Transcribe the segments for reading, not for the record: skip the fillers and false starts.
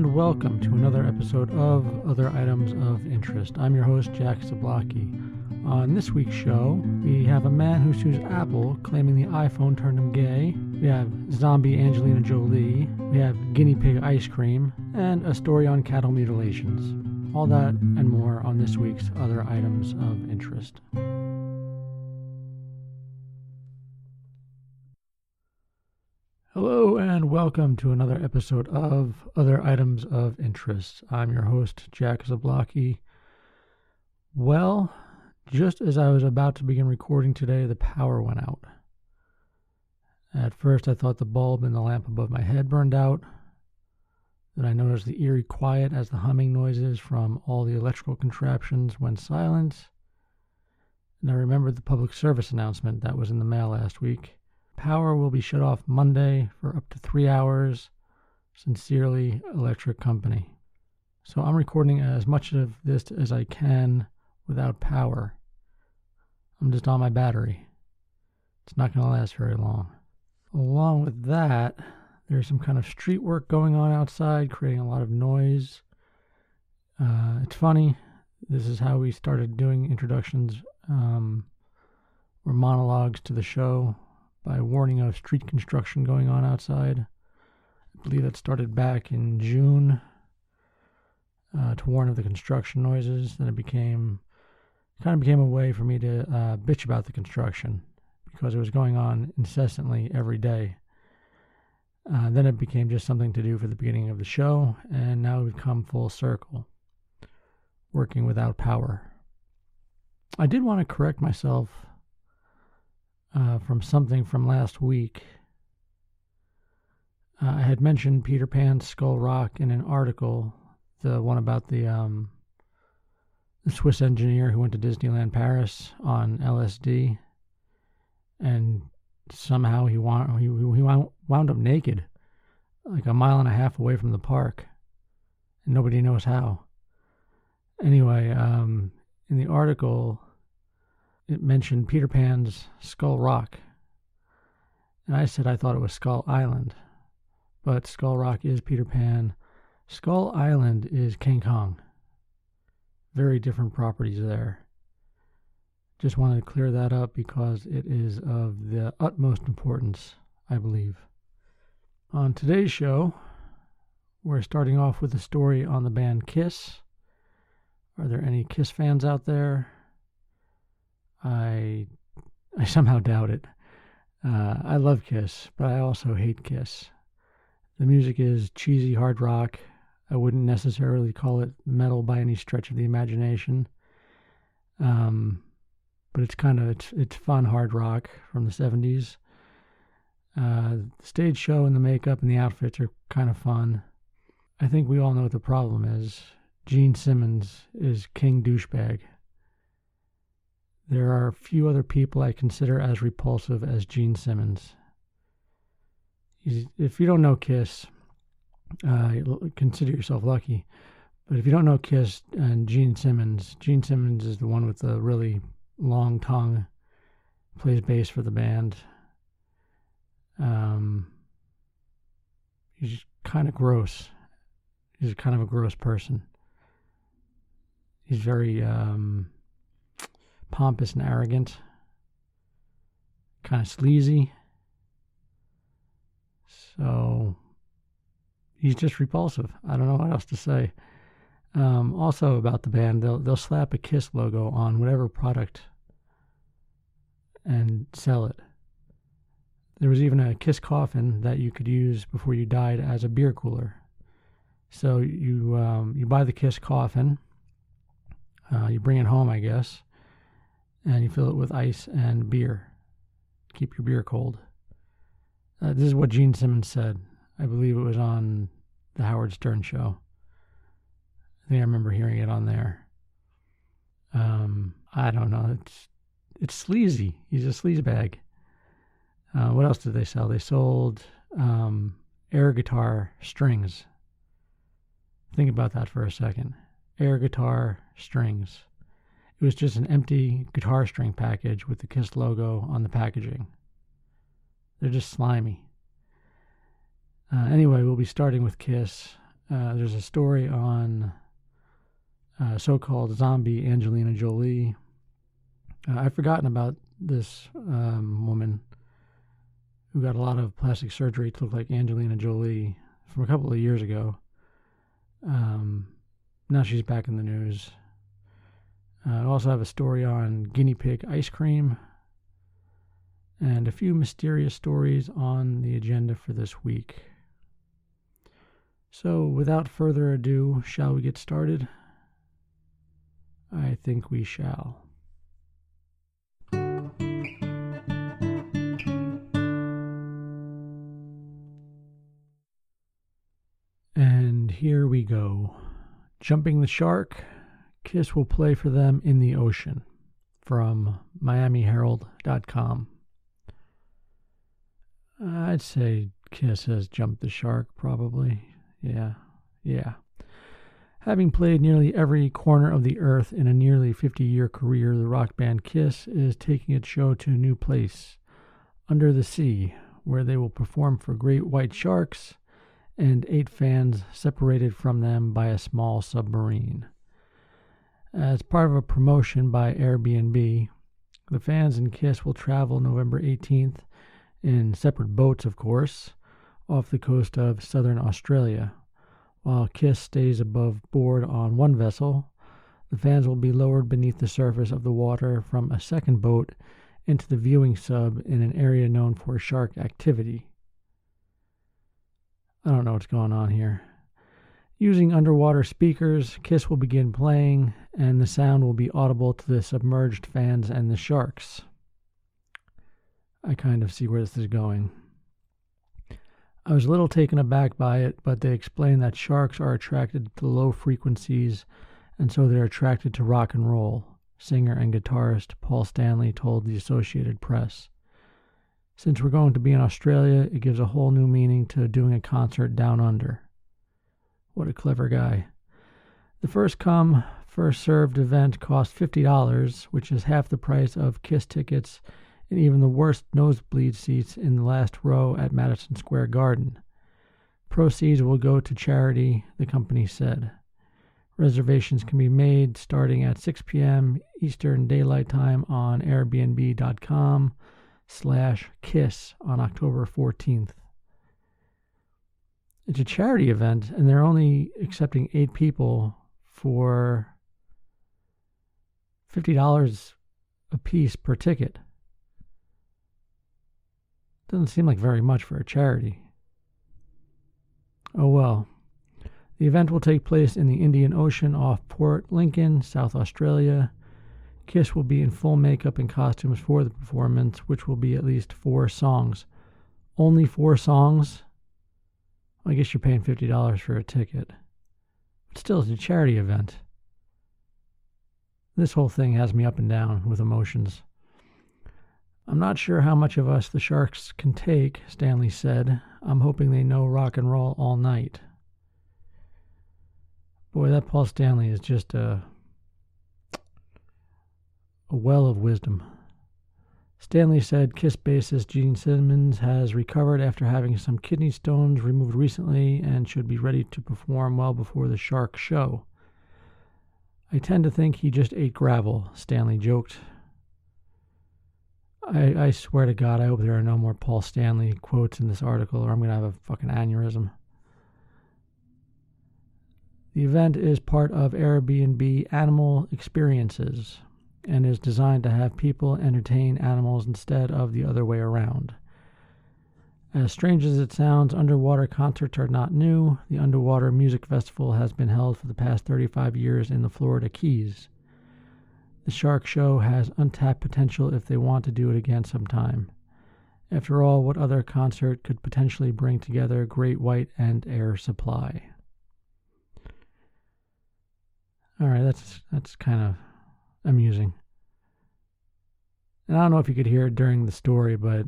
and welcome to another episode of Other Items of Interest. I'm your host, Jack Zablocki. On this week's show, we have a man who sues Apple, claiming the iPhone turned him gay. We have zombie Angelina Jolie. We have guinea pig ice cream, and a story on cattle mutilations. All that and more on this week's Other Items of Interest. Hello and welcome to another episode of Other Items of Interest. I'm your host, Jack Zablocki. Well, just as I was about to begin recording today, the power went out. At first I thought the bulb in the lamp above my head burned out. Then I noticed the eerie quiet as the humming noises from all the electrical contraptions went silent. And I remembered the public service announcement that was in the mail last week. Power will be shut off Monday for up to 3 hours. Sincerely, Electric Company. So I'm recording as much of this as I can without power. I'm just on my battery. It's not going to last very long. Along with that, there's some kind of street work going on outside, creating a lot of noise. It's funny. This is how we started doing introductions or monologues to the show, by warning of street construction going on outside. I believe that started back in June to warn of the construction noises. Then it became a way for me to bitch about the construction because it was going on incessantly every day. Then it became just something to do for the beginning of the show, and now we've come full circle, working without power. I did want to correct myself from something from last week. I had mentioned Peter Pan's Skull Rock in an article, the one about the Swiss engineer who went to Disneyland Paris on LSD, and somehow he wound up naked, like a mile and a half away from the park, and nobody knows how. Anyway, in the article, it mentioned Peter Pan's Skull Rock. And I said I thought it was Skull Island. But Skull Rock is Peter Pan. Skull Island is King Kong. Very different properties there. Just wanted to clear that up because it is of the utmost importance, I believe. On today's show, we're starting off with a story on the band Kiss. Are there any Kiss fans out there? I somehow doubt it. I love Kiss, but I also hate Kiss. The music is cheesy hard rock. I wouldn't necessarily call it metal by any stretch of the imagination. But it's fun hard rock from the 70s. The stage show and the makeup and the outfits are kind of fun. I think we all know what the problem is. Gene Simmons is king douchebag. There are few other people I consider as repulsive as Gene Simmons. If you don't know Kiss, consider yourself lucky. But if you don't know Kiss and Gene Simmons is the one with the really long tongue, plays bass for the band. He's kind of gross. He's kind of a gross person. He's very pompous and arrogant, kind of sleazy. So he's just repulsive. I don't know what else to say. Also about the band, they'll slap a Kiss logo on whatever product and sell it. There was even a Kiss coffin that you could use before you died as a beer cooler. So you buy the Kiss coffin, you bring it home, I guess, and you fill it with ice and beer. Keep your beer cold. This is what Gene Simmons said. I believe it was on the Howard Stern show. I think I remember hearing it on there. I don't know. It's sleazy. He's a sleazebag. What else did they sell? They sold air guitar strings. Think about that for a second. Air guitar strings. It was just an empty guitar string package with the Kiss logo on the packaging. They're just slimy. Anyway, we'll be starting with Kiss. There's a story on so-called zombie Angelina Jolie. I've forgotten about this woman who got a lot of plastic surgery to look like Angelina Jolie from a couple of years ago. Now she's back in the news. I also have a story on guinea pig ice cream and a few mysterious stories on the agenda for this week. So, without further ado, shall we get started? I think we shall. And here we go. Jumping the Shark, Kiss will play for them in the ocean, from MiamiHerald.com. I'd say Kiss has jumped the shark, probably. Yeah. Having played nearly every corner of the earth in a nearly 50-year career, the rock band Kiss is taking its show to a new place, under the sea, where they will perform for great white sharks and 8 fans separated from them by a small submarine. As part of a promotion by Airbnb, the fans and Kiss will travel November 18th, in separate boats, of course, off the coast of southern Australia. While Kiss stays above board on one vessel, the fans will be lowered beneath the surface of the water from a second boat into the viewing sub in an area known for shark activity. I don't know what's going on here. Using underwater speakers, Kiss will begin playing, and the sound will be audible to the submerged fans and the sharks. I kind of see where this is going. I was a little taken aback by it, but they explain that sharks are attracted to low frequencies, and so they're attracted to rock and roll, singer and guitarist Paul Stanley told the Associated Press. Since we're going to be in Australia, it gives a whole new meaning to doing a concert down under. What a clever guy. The first come, first served event cost $50, which is half the price of Kiss tickets and even the worst nosebleed seats in the last row at Madison Square Garden. Proceeds will go to charity, the company said. Reservations can be made starting at 6 p.m. Eastern Daylight Time on Airbnb.com/Kiss on October 14th. It's a charity event, and they're only accepting 8 people for $50 a piece per ticket. Doesn't seem like very much for a charity. Oh well. The event will take place in the Indian Ocean off Port Lincoln, South Australia. Kiss will be in full makeup and costumes for the performance, which will be at least 4 songs. Only 4 songs? I guess you're paying $50 for a ticket. But still, it's a charity event. This whole thing has me up and down with emotions. I'm not sure how much of us the Sharks can take, Stanley said. I'm hoping they know rock and roll all night. Boy, that Paul Stanley is just a well of wisdom. Stanley said Kiss bassist Gene Simmons has recovered after having some kidney stones removed recently and should be ready to perform well before the Shark show. I tend to think he just ate gravel, Stanley joked. I swear to God, I hope there are no more Paul Stanley quotes in this article or I'm going to have a fucking aneurysm. The event is part of Airbnb Animal Experiences and is designed to have people entertain animals instead of the other way around. As strange as it sounds, underwater concerts are not new. The Underwater Music Festival has been held for the past 35 years in the Florida Keys. The Shark Show has untapped potential if they want to do it again sometime. After all, what other concert could potentially bring together Great White and Air Supply? All right, that's kind of amusing. And I don't know if you could hear it during the story, but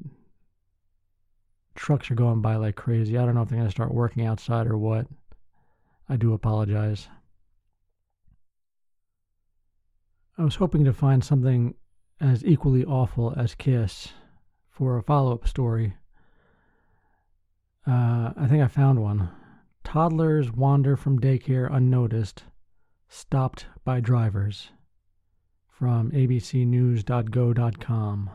trucks are going by like crazy. I don't know if they're going to start working outside or what. I do apologize. I was hoping to find something as equally awful as Kiss for a follow-up story. I think I found one. Toddlers wander from daycare unnoticed, stopped by drivers. From abcnews.go.com.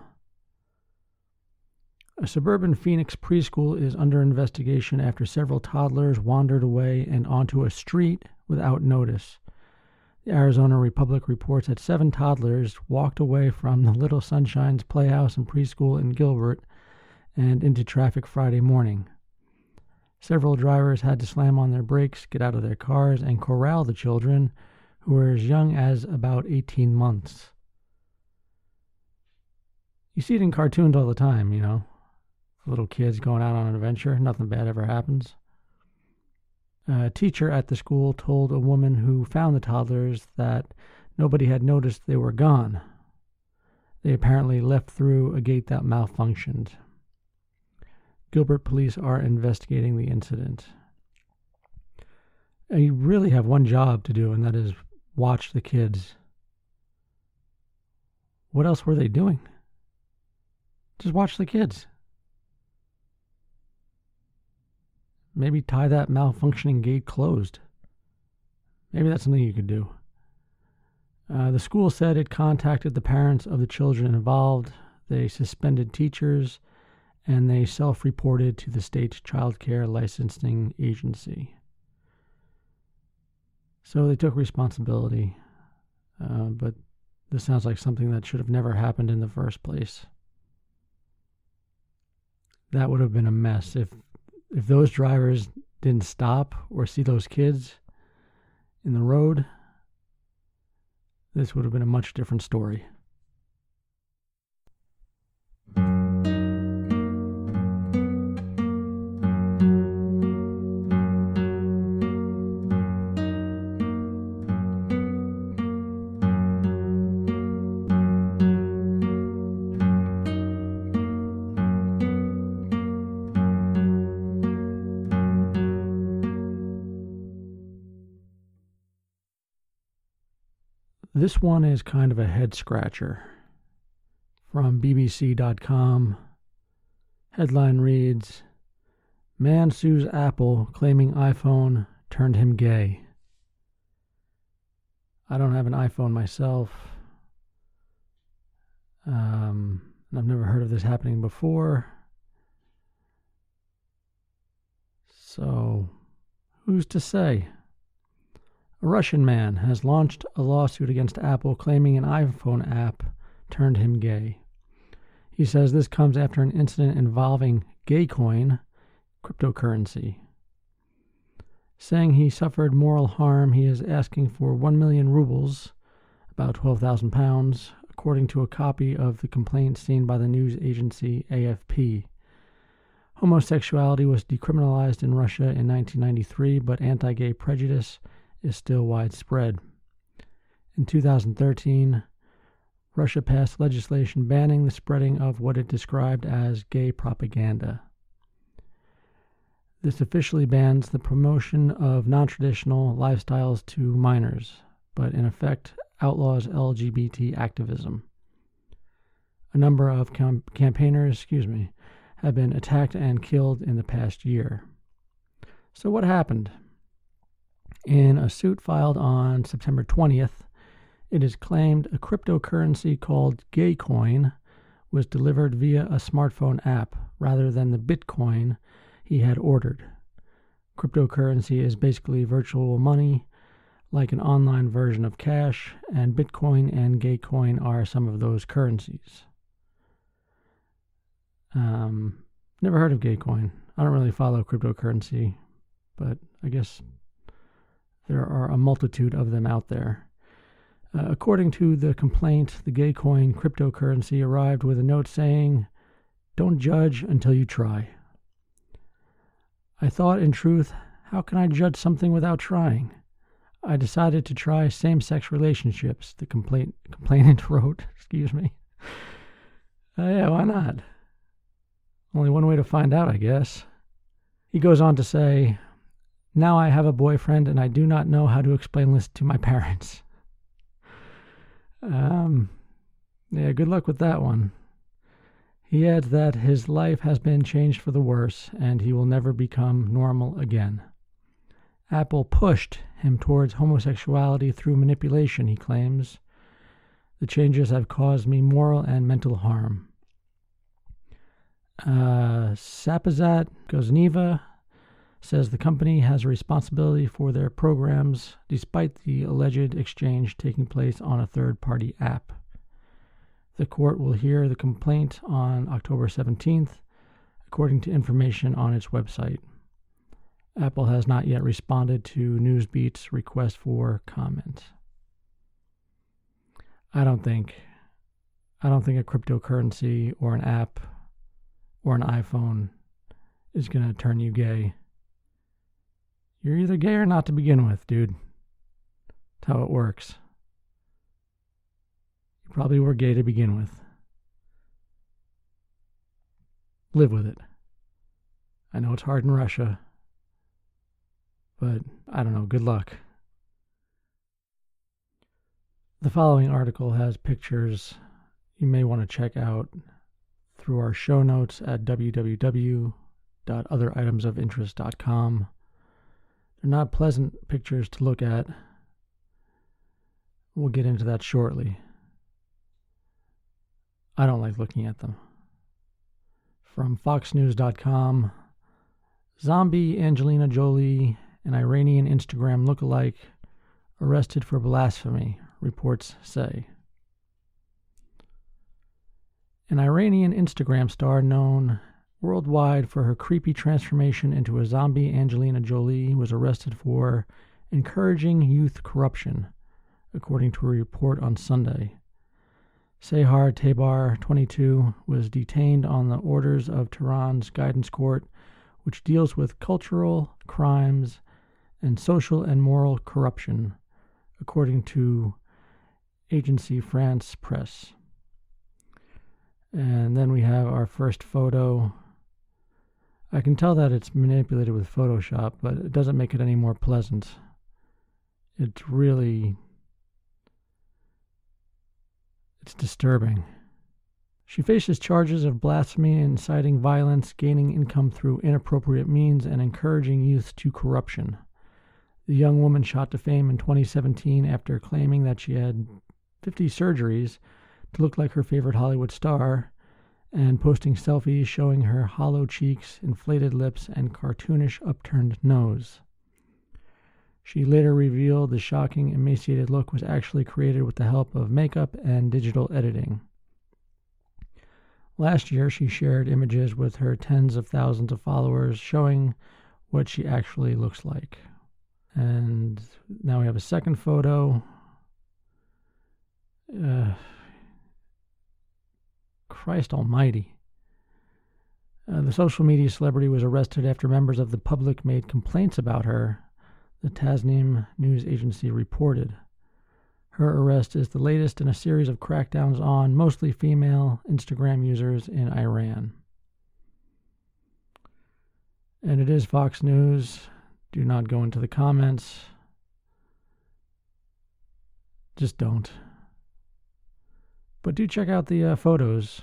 A suburban Phoenix preschool is under investigation after several toddlers wandered away and onto a street without notice. The Arizona Republic reports that 7 toddlers walked away from the Little Sunshine's Playhouse and preschool in Gilbert and into traffic Friday morning. Several drivers had to slam on their brakes, get out of their cars, and corral the children, who were as young as about 18 months. You see it in cartoons all the time, little kids going out on an adventure. Nothing bad ever happens. A teacher at the school told a woman who found the toddlers that nobody had noticed they were gone. They apparently left through a gate that malfunctioned. Gilbert police are investigating the incident. You really have one job to do, and that is watch the kids. What else were they doing? Just watch the kids. Maybe tie that malfunctioning gate closed. Maybe that's something you could do. The school said it contacted the parents of the children involved. They suspended teachers, and they self-reported to the state child care licensing agency. So they took responsibility, but this sounds like something that should have never happened in the first place. That would have been a mess. If those drivers didn't stop or see those kids in the road, this would have been a much different story. This one is kind of a head-scratcher. From bbc.com, headline reads, "Man sues Apple claiming iPhone turned him gay." I don't have an iPhone myself. I've never heard of this happening before. So, who's to say? A Russian man has launched a lawsuit against Apple claiming an iPhone app turned him gay. He says this comes after an incident involving Gaycoin, cryptocurrency. Saying he suffered moral harm, he is asking for 1 million rubles, about 12,000 pounds, according to a copy of the complaint seen by the news agency AFP. Homosexuality was decriminalized in Russia in 1993, but anti-gay prejudice is still widespread. In 2013, Russia passed legislation banning the spreading of what it described as gay propaganda. This officially bans the promotion of non-traditional lifestyles to minors, but in effect outlaws LGBT activism. A number of campaigners, have been attacked and killed in the past year. So what happened? In a suit filed on September 20th, it is claimed a cryptocurrency called Gaycoin was delivered via a smartphone app rather than the Bitcoin he had ordered. Cryptocurrency is basically virtual money, like an online version of cash, and Bitcoin and Gaycoin are some of those currencies. Never heard of Gaycoin. I don't really follow cryptocurrency, but I guess there are a multitude of them out there. According to the complaint, the Gaycoin cryptocurrency arrived with a note saying, "Don't judge until you try." I thought, in truth, how can I judge something without trying? I decided to try same-sex relationships, the complainant wrote. Yeah, why not? Only one way to find out, I guess. He goes on to say, "Now I have a boyfriend and I do not know how to explain this to my parents." Yeah, good luck with that one. He adds that his life has been changed for the worse and he will never become normal again. Apple pushed him towards homosexuality through manipulation, he claims. The changes have caused me moral and mental harm. Sapazat Gozneva says the company has a responsibility for their programs despite the alleged exchange taking place on a third-party app. The court will hear the complaint on October 17th, according to information on its website. Apple has not yet responded to Newsbeat's request for comment. I don't think a cryptocurrency or an app or an iPhone is going to turn you gay. You're either gay or not to begin with, dude. That's how it works. You probably were gay to begin with. Live with it. I know it's hard in Russia, but I don't know, good luck. The following article has pictures you may want to check out through our show notes at www.otheritemsofinterest.com. They're not pleasant pictures to look at. We'll get into that shortly. I don't like looking at them. From foxnews.com, zombie Angelina Jolie, an Iranian Instagram lookalike, arrested for blasphemy, reports say. An Iranian Instagram star known worldwide for her creepy transformation into a zombie, Angelina Jolie, was arrested for encouraging youth corruption, according to a report on Sunday. Sehar Tabar, 22, was detained on the orders of Tehran's guidance court, which deals with cultural crimes and social and moral corruption, according to agency France Presse. And then we have our first photo. I can tell that it's manipulated with Photoshop, but it doesn't make it any more pleasant. It's disturbing. She faces charges of blasphemy, inciting violence, gaining income through inappropriate means, and encouraging youth to corruption. The young woman shot to fame in 2017 after claiming that she had 50 surgeries to look like her favorite Hollywood star, and posting selfies showing her hollow cheeks, inflated lips, and cartoonish upturned nose. She later revealed the shocking, emaciated look was actually created with the help of makeup and digital editing. Last year, she shared images with her tens of thousands of followers showing what she actually looks like. And now we have a second photo. Christ almighty. The social media celebrity was arrested after members of the public made complaints about her, the Tasnim news agency reported. Her arrest is the latest in a series of crackdowns on mostly female Instagram users in Iran. And it is Fox News. Do not go into the comments. Just don't. But do check out the photos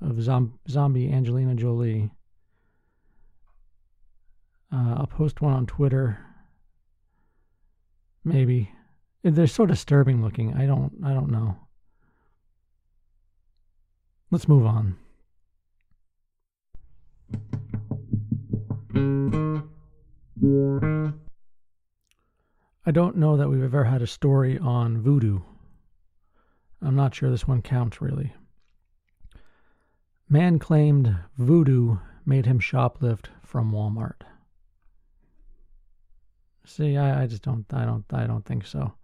of zombie Angelina Jolie. I'll post one on Twitter. Maybe. They're so disturbing looking. I don't know. Let's move on. I don't know that we've ever had a story on voodoo. I'm not sure this one counts, really. Man claimed voodoo made him shoplift from Walmart. See, I don't think so.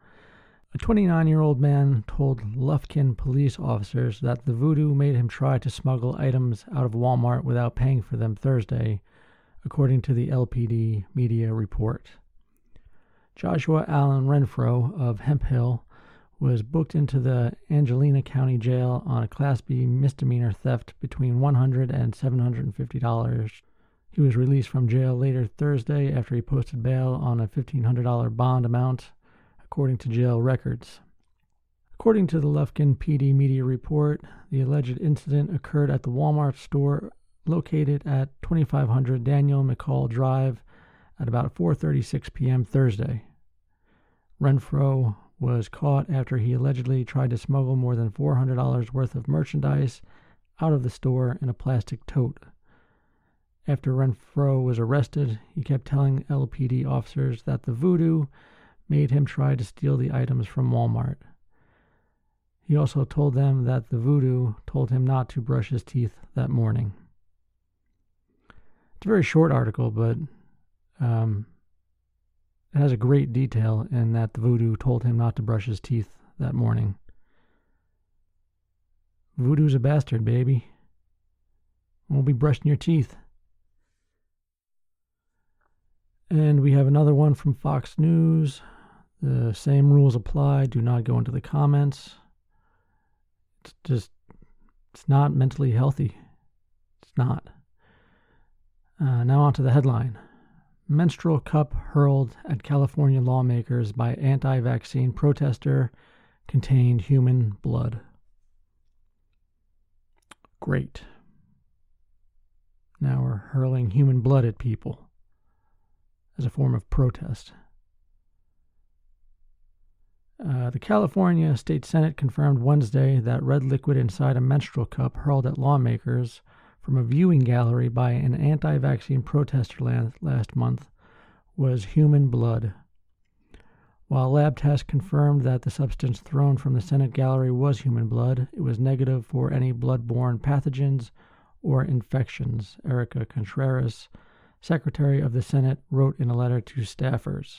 A 29-year-old man told Lufkin police officers that the voodoo made him try to smuggle items out of Walmart without paying for them Thursday, according to the LPD media report. Joshua Allen Renfro of Hemp Hill was booked into the Angelina County Jail on a Class B misdemeanor theft between $100 and $750. He was released from jail later Thursday after he posted bail on a $1,500 bond amount, according to jail records. According to the Lufkin PD media report, the alleged incident occurred at the Walmart store located at 2500 Daniel McCall Drive at about 4:36 p.m. Thursday. Renfro was caught after he allegedly tried to smuggle more than $400 worth of merchandise out of the store in a plastic tote. After Renfro was arrested, he kept telling LPD officers that the voodoo made him try to steal the items from Walmart. He also told them that the voodoo told him not to brush his teeth that morning. It's a very short article, but it has a great detail in that the voodoo told him not to brush his teeth that morning. Voodoo's a bastard, baby. Won't be brushing your teeth. And we have another one from Fox News. The same rules apply. Do not go into the comments. It's not mentally healthy. It's not. Now on to the headline. Menstrual cup hurled at California lawmakers by anti-vaccine protester contained human blood. Great. Now we're hurling human blood at people as a form of protest. The California State Senate confirmed Wednesday that red liquid inside a menstrual cup hurled at lawmakers from a viewing gallery by an anti-vaccine protester last month was human blood. While lab tests confirmed that the substance thrown from the Senate gallery was human blood, it was negative for any blood-borne pathogens or infections, Erica Contreras, Secretary of the Senate, wrote in a letter to staffers.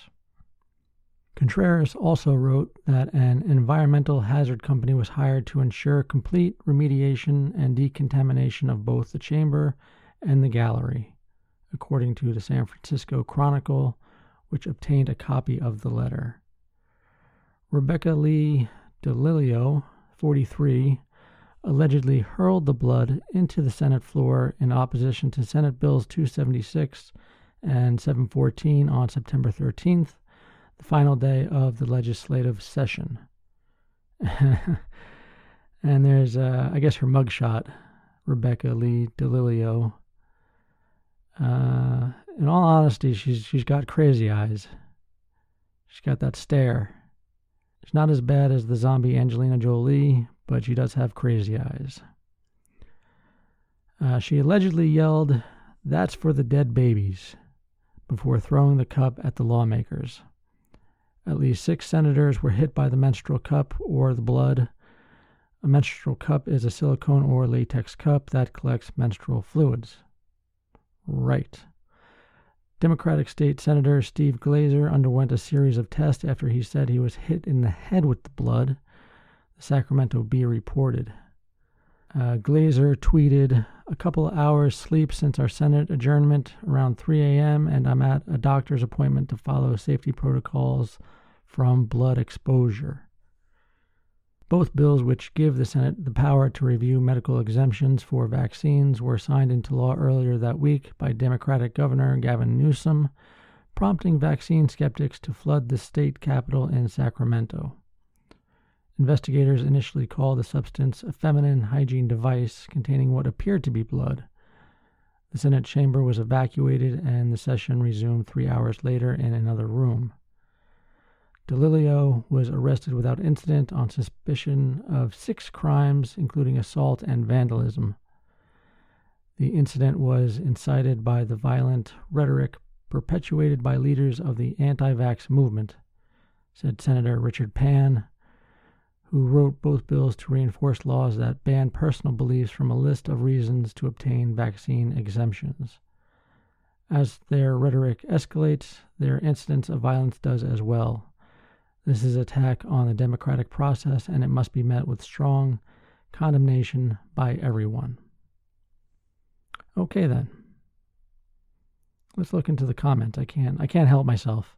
Contreras also wrote that an environmental hazard company was hired to ensure complete remediation and decontamination of both the chamber and the gallery, according to the San Francisco Chronicle, which obtained a copy of the letter. Rebecca Lee DeLilio, 43, allegedly hurled the blood into the Senate floor in opposition to Senate Bills 276 and 714 on September 13th, the final day of the legislative session. And there's, I guess, her mugshot, Rebecca Lee DeLilio. In all honesty, she's got crazy eyes. She's got that stare. She's not as bad as the zombie Angelina Jolie, but she does have crazy eyes. She allegedly yelled, "That's for the dead babies," before throwing the cup at the lawmakers. At least 6 senators were hit by the menstrual cup or the blood. A menstrual cup is a silicone or latex cup that collects menstrual fluids. Right. Democratic State Senator Steve Glazer underwent a series of tests after he said he was hit in the head with the blood, the Sacramento Bee reported. Glazer tweeted, "A couple of hours sleep since our Senate adjournment around 3 a.m. and I'm at a doctor's appointment to follow safety protocols from blood exposure." Both bills, which give the Senate the power to review medical exemptions for vaccines, were signed into law earlier that week by Democratic Governor Gavin Newsom, prompting vaccine skeptics to flood the state capitol in Sacramento. Investigators initially called the substance a feminine hygiene device containing what appeared to be blood. The Senate chamber was evacuated and the session resumed 3 hours later in another room. DeLilio was arrested without incident on suspicion of 6 crimes, including assault and vandalism. The incident was incited by the violent rhetoric perpetuated by leaders of the anti-vax movement, said Senator Richard Pan, who wrote both bills to reinforce laws that ban personal beliefs from a list of reasons to obtain vaccine exemptions. As their rhetoric escalates, their incidence of violence does as well. This is an attack on the democratic process, and it must be met with strong condemnation by everyone. Okay, then. Let's look into the comments. I can't help myself.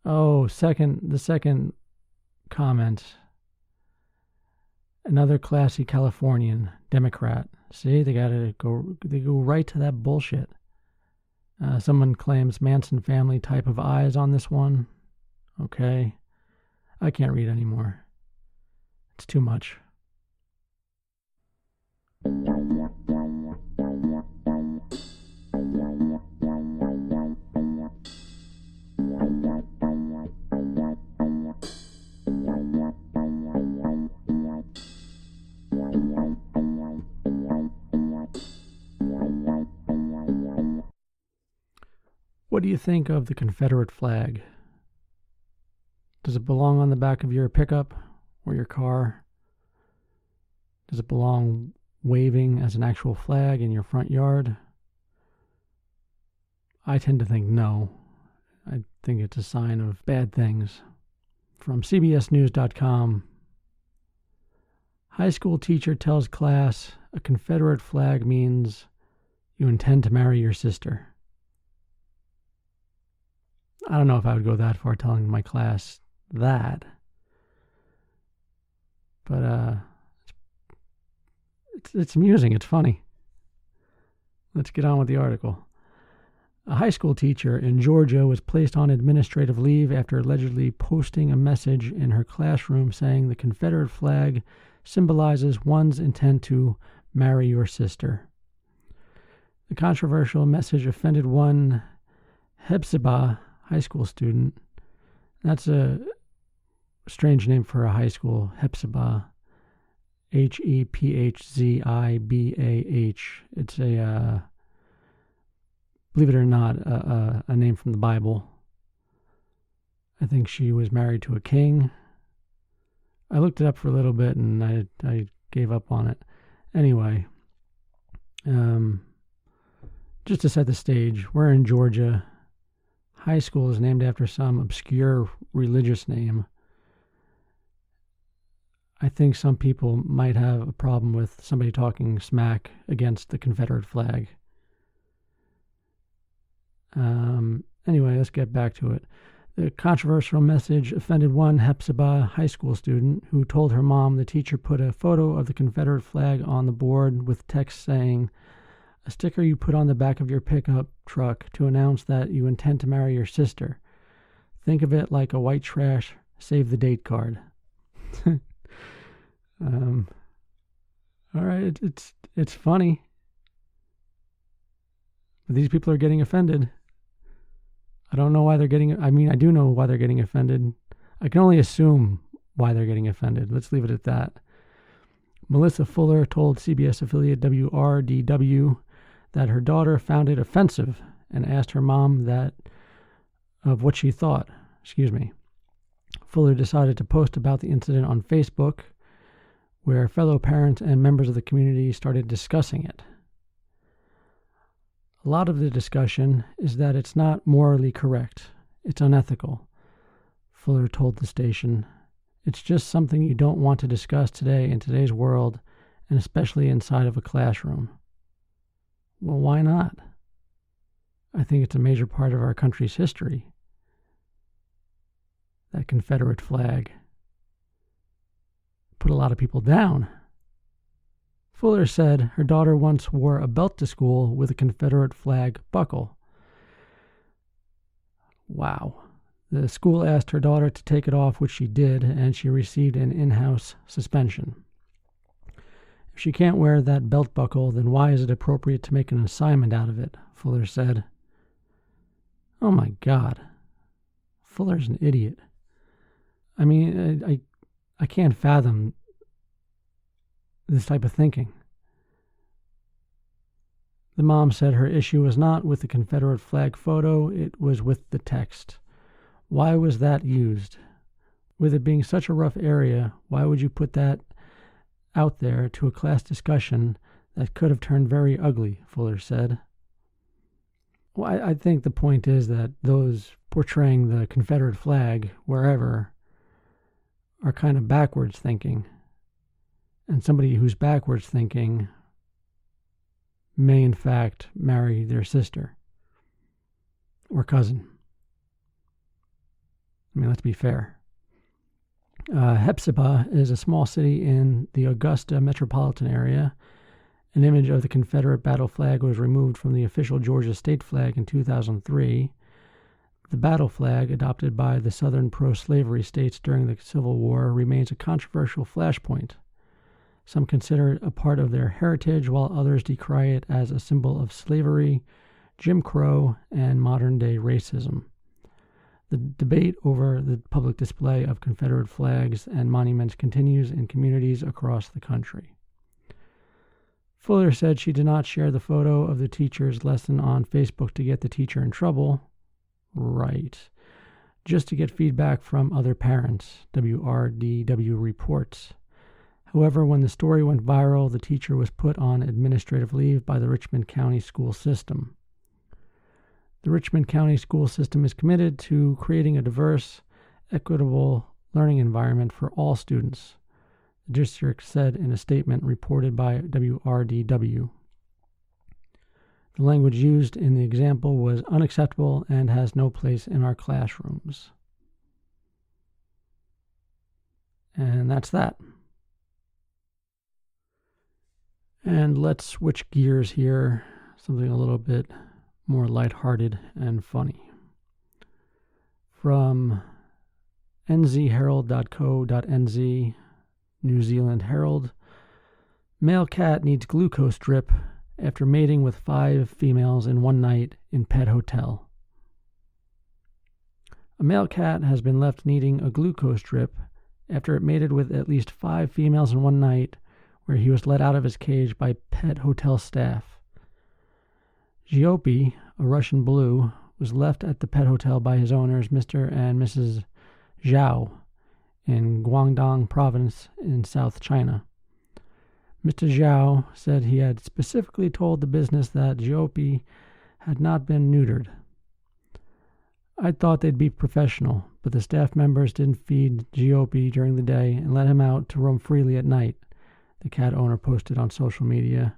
Oh, the second comment. Another classy Californian Democrat. See, they go right to that bullshit. Someone claims Manson family type of eyes on this one. Okay. I can't read anymore. It's too much. What do you think of the Confederate flag? Does it belong on the back of your pickup or your car? Does it belong waving as an actual flag in your front yard? I tend to think no. I think it's a sign of bad things. From CBSNews.com, high school teacher tells class a Confederate flag means you intend to marry your sister. I don't know if I would go that far telling my class that. But it's amusing. It's funny. Let's get on with the article. A high school teacher in Georgia was placed on administrative leave after allegedly posting a message in her classroom saying the Confederate flag symbolizes one's intent to marry your sister. The controversial message offended one Hephzibah high school student. That's a strange name for a high school, Hephzibah. Hephzibah. It's a, believe it or not, a name from the Bible. I think she was married to a king. I looked it up for a little bit and I gave up on it. Anyway, just to set the stage, we're in Georgia. High school is named after some obscure religious name. I think some people might have a problem with somebody talking smack against the Confederate flag. Anyway, let's get back to it. The controversial message offended one Hephzibah high school student who told her mom the teacher put a photo of the Confederate flag on the board with text saying, "A sticker you put on the back of your pickup truck to announce that you intend to marry your sister. Think of it like a white trash save the date card." All right, it's funny. But these people are getting offended. I don't know why they're getting, I mean, I do know why they're getting offended. I can only assume why they're getting offended. Let's leave it at that. Melissa Fuller told CBS affiliate WRDW that her daughter found it offensive and asked her mom of what she thought. Fuller decided to post about the incident on Facebook, where fellow parents and members of the community started discussing it. A lot of the discussion is that it's not morally correct. It's unethical, Fuller told the station. It's just something you don't want to discuss today in today's world, and especially inside of a classroom. Well, why not? I think it's a major part of our country's history. That Confederate flag put a lot of people down. Fuller said her daughter once wore a belt to school with a Confederate flag buckle. Wow. The school asked her daughter to take it off, which she did, and she received an in-house suspension. If she can't wear that belt buckle, then why is it appropriate to make an assignment out of it? Fuller said. Oh my God. Fuller's an idiot. I mean, I can't fathom this type of thinking. The mom said her issue was not with the Confederate flag photo, it was with the text. Why was that used? With it being such a rough area, why would you put that out there to a class discussion that could have turned very ugly, Fuller said. Well, I think the point is that those portraying the Confederate flag wherever are kind of backwards thinking. And somebody who's backwards thinking may in fact marry their sister or cousin. I mean, let's be fair. Hephzibah is a small city in the Augusta metropolitan area. An image of the Confederate battle flag was removed from the official Georgia state flag in 2003. The battle flag, adopted by the southern pro-slavery states during the Civil War, remains a controversial flashpoint. Some consider it a part of their heritage, while others decry it as a symbol of slavery, Jim Crow, and modern-day racism. The debate over the public display of Confederate flags and monuments continues in communities across the country. Fuller said she did not share the photo of the teacher's lesson on Facebook to get the teacher in trouble. right, just to get feedback from other parents, WRDW reports. However, when the story went viral, the teacher was put on administrative leave by the Richmond County school system. The Richmond County school system is committed to creating a diverse, equitable learning environment for all students, the district said in a statement reported by WRDW. The language used in the example was unacceptable and has no place in our classrooms. And that's that. And let's switch gears here, something a little bit more lighthearted and funny. From nzherald.co.nz, New Zealand Herald, male cat needs glucose drip after mating with 5 females in one night in pet hotel. A male cat has been left needing a glucose drip after it mated with at least 5 females in one night, where he was let out of his cage by pet hotel staff. Ziopi, a Russian blue, was left at the pet hotel by his owners, Mr. and Mrs. Zhao, in Guangdong Province in South China. Mr. Zhao said he had specifically told the business that Ziopi had not been neutered. I thought they'd be professional, but the staff members didn't feed Ziopi during the day and let him out to roam freely at night, the cat owner posted on social media.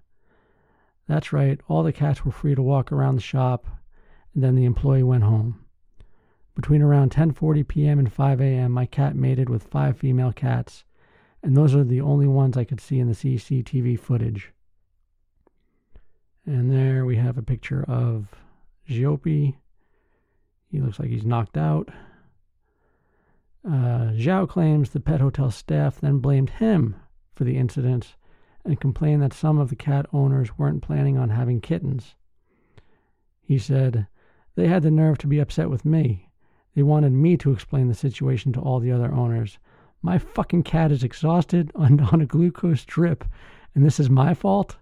That's right, all the cats were free to walk around the shop, and then the employee went home. Between around 10:40 p.m. and 5 a.m., my cat mated with 5 female cats, and those are the only ones I could see in the CCTV footage. And there we have a picture of Ziopi. He looks like he's knocked out. Zhao claims the pet hotel staff then blamed him for the incident and complained that some of the cat owners weren't planning on having kittens. He said, "They had the nerve to be upset with me. They wanted me to explain the situation to all the other owners. My fucking cat is exhausted and on a glucose drip, and this is my fault?"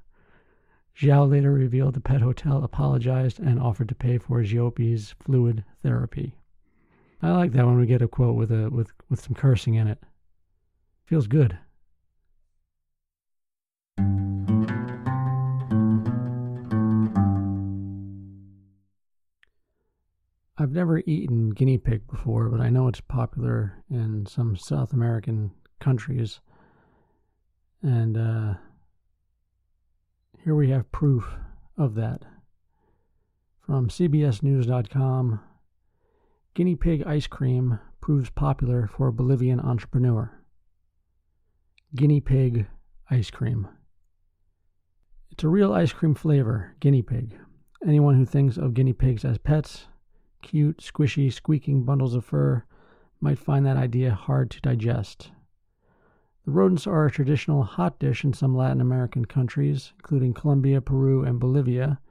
Zhao later revealed the pet hotel apologized and offered to pay for Ziopi's fluid therapy. I like that when we get a quote with some cursing in it. Feels good. I've never eaten guinea pig before, but I know it's popular in some South American countries. And here we have proof of that. From CBSNews.com, guinea pig ice cream proves popular for Bolivian entrepreneur. Guinea pig ice cream. It's a real ice cream flavor, guinea pig. Anyone who thinks of guinea pigs as pets, cute, squishy, squeaking bundles of fur, might find that idea hard to digest. The rodents are a traditional hot dish in some Latin American countries, including Colombia, Peru, and Bolivia.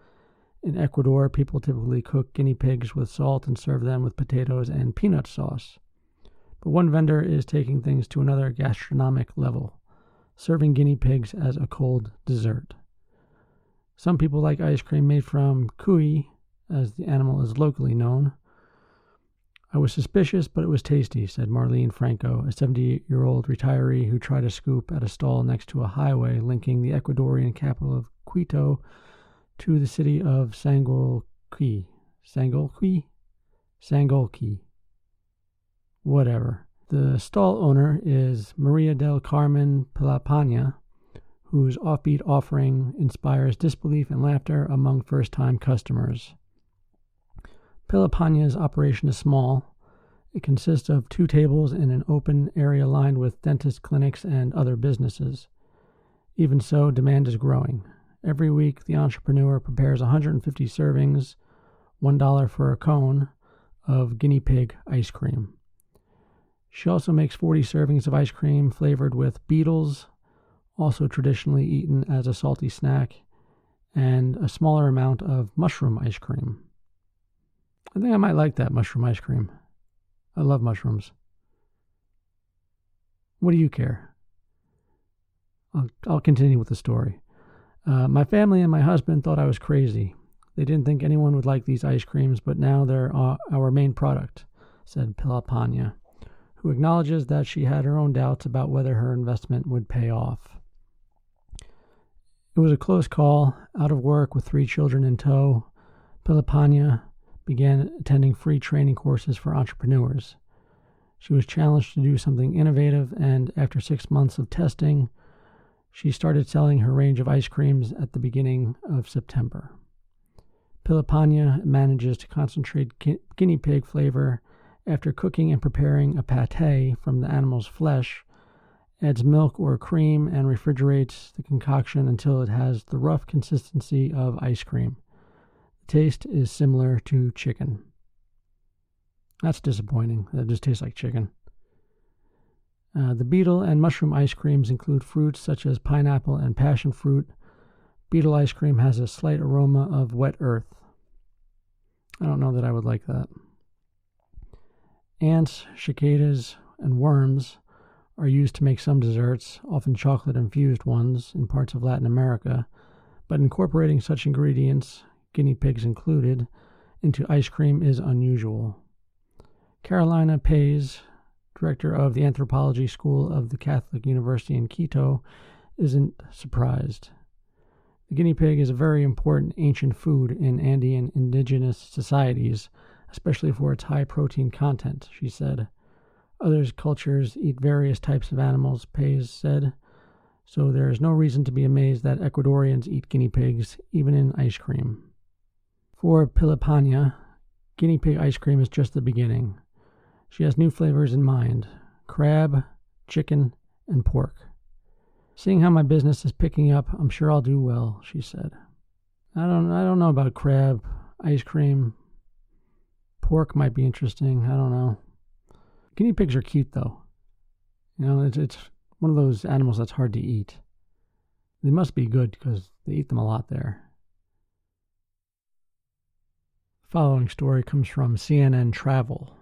In Ecuador, people typically cook guinea pigs with salt and serve them with potatoes and peanut sauce. But one vendor is taking things to another gastronomic level, serving guinea pigs as a cold dessert. Some people like ice cream made from cuy, as the animal is locally known. I was suspicious, but it was tasty, said Marlene Franco, a 78-year-old retiree who tried a scoop at a stall next to a highway linking the Ecuadorian capital of Quito to the city of Sangolquí. Sangolquí. Whatever. The stall owner is Maria del Carmen Pilapana, whose offbeat offering inspires disbelief and laughter among first-time customers. Pilapana's operation is small. It consists of 2 tables in an open area lined with dentist clinics and other businesses. Even so, demand is growing. Every week, the entrepreneur prepares 150 servings, $1 for a cone, of guinea pig ice cream. She also makes 40 servings of ice cream flavored with beetles, also traditionally eaten as a salty snack, and a smaller amount of mushroom ice cream. I think I might like that mushroom ice cream. I love mushrooms. What do you care? I'll continue with the story. My family and my husband thought I was crazy. They didn't think anyone would like these ice creams, but now they're our main product, said Pilapanya, who acknowledges that she had her own doubts about whether her investment would pay off. It was a close call. Out of work with 3 children in tow, Pilapanya began attending free training courses for entrepreneurs. She was challenged to do something innovative, and after 6 months of testing, she started selling her range of ice creams at the beginning of September. Pilapanya manages to concentrate guinea pig flavor after cooking and preparing a pâté from the animal's flesh, adds milk or cream, and refrigerates the concoction until it has the rough consistency of ice cream. The taste is similar to chicken. That's disappointing. That just tastes like chicken. The beetle and mushroom ice creams include fruits such as pineapple and passion fruit. Beetle ice cream has a slight aroma of wet earth. I don't know that I would like that. Ants, cicadas, and worms are used to make some desserts, often chocolate-infused ones, in parts of Latin America, but incorporating such ingredients, guinea pigs included, into ice cream is unusual. Carolina Pays, director of the Anthropology School of the Catholic University in Quito, isn't surprised. The guinea pig is a very important ancient food in Andean indigenous societies, especially for its high protein content, she said. Other cultures eat various types of animals, Pays said, so there is no reason to be amazed that Ecuadorians eat guinea pigs, even in ice cream. For Pilapanya, guinea pig ice cream is just the beginning. She has new flavors in mind: crab, chicken, and pork. Seeing how my business is picking up, I'm sure I'll do well, she said. I don't know about crab, ice cream. Pork might be interesting. I don't know. Guinea pigs are cute, though. You know, it's one of those animals that's hard to eat. They must be good because they eat them a lot there. The following story comes from CNN Travel.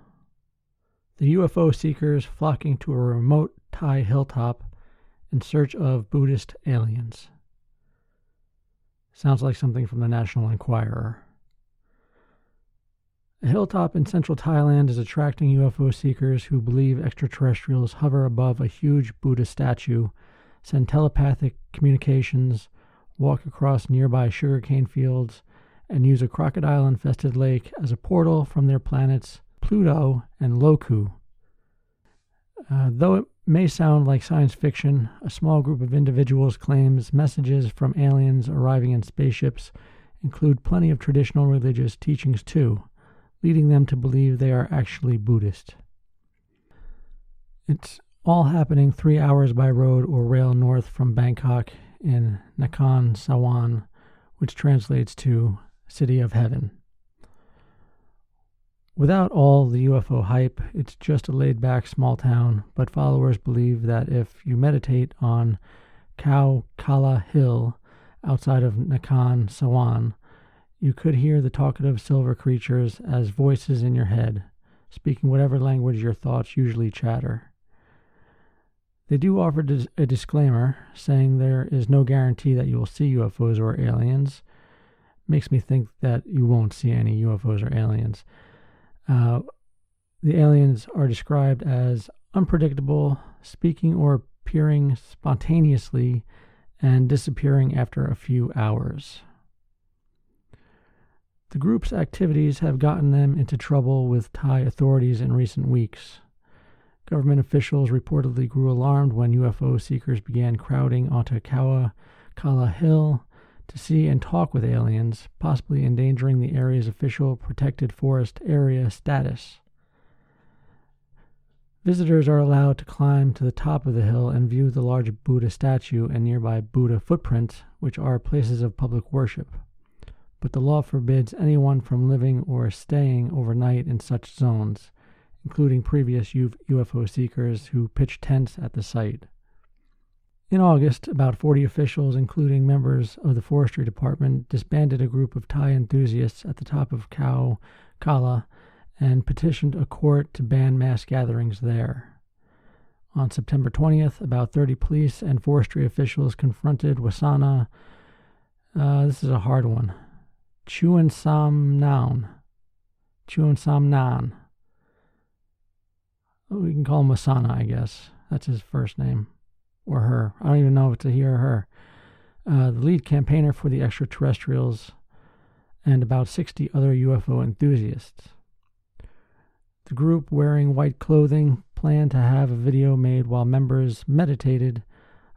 The UFO seekers flocking to a remote Thai hilltop in search of Buddhist aliens. Sounds like something from the National Enquirer. A hilltop in central Thailand is attracting UFO seekers who believe extraterrestrials hover above a huge Buddha statue, send telepathic communications, walk across nearby sugarcane fields, and use a crocodile-infested lake as a portal from their planets Pluto and Loku. Though it may sound like science fiction, a small group of individuals claims messages from aliens arriving in spaceships include plenty of traditional religious teachings too, leading them to believe they are actually Buddhist. It's all happening 3 hours by road or rail north from Bangkok in Nakhon Sawan, which translates to City of Heaven. Without all the UFO hype, it's just a laid-back small town, but followers believe that if you meditate on Khao Kala Hill outside of Nakhon Sawan, you could hear the talkative silver creatures as voices in your head, speaking whatever language your thoughts usually chatter. They do offer a disclaimer, saying there is no guarantee that you will see UFOs or aliens. Makes me think that you won't see any UFOs or aliens. The aliens are described as unpredictable, speaking or appearing spontaneously, and disappearing after a few hours. The group's activities have gotten them into trouble with Thai authorities in recent weeks. Government officials reportedly grew alarmed when UFO seekers began crowding onto Khao Kala Hill to see and talk with aliens, possibly endangering the area's official protected forest area status. Visitors are allowed to climb to the top of the hill and view the large Buddha statue and nearby Buddha footprints, which are places of public worship. But the law forbids anyone from living or staying overnight in such zones, including previous UFO seekers who pitched tents at the site. In August, about 40 officials, including members of the forestry department, disbanded a group of Thai enthusiasts at the top of Khao Kala and petitioned a court to ban mass gatherings there. On September 20th, about 30 police and forestry officials confronted Wasana, this is a hard one, Chuansamnan. Chuansamnan. We can call him Wasana, I guess. That's his first name. Or her. I don't even know if it's a he or her. The lead campaigner for the extraterrestrials and about 60 other UFO enthusiasts. The group, wearing white clothing, planned to have a video made while members meditated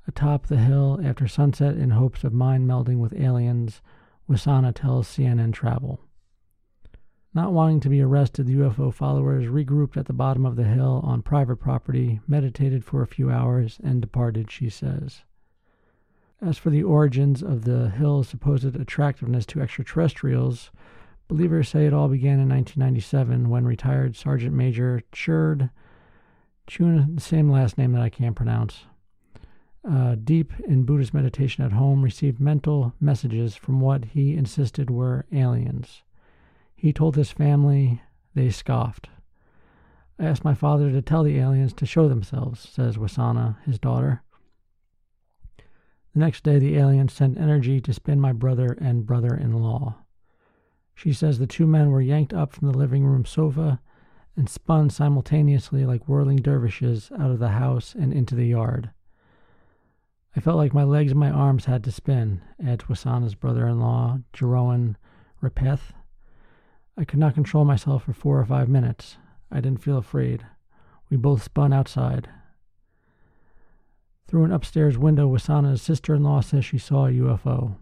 atop the hill after sunset in hopes of mind melding with aliens, Wasana tells CNN Travel. Not wanting to be arrested, the UFO followers regrouped at the bottom of the hill on private property, meditated for a few hours, and departed, she says. As for the origins of the hill's supposed attractiveness to extraterrestrials, believers say it all began in 1997 when retired Sergeant Major Chun, the same last name that I can't pronounce, deep in Buddhist meditation at home, received mental messages from what he insisted were aliens. He told his family. They scoffed. I asked my father to tell the aliens to show themselves, says Wasana, his daughter. The next day, the aliens sent energy to spin my brother and brother-in-law. She says the two men were yanked up from the living room sofa and spun simultaneously like whirling dervishes out of the house and into the yard. I felt like my legs and my arms had to spin, adds Wasana's brother-in-law, Jeroen Repeth. I could not control myself for 4 or 5 minutes. I didn't feel afraid. We both spun outside. Through an upstairs window, Wasana's sister-in-law says she saw a UFO.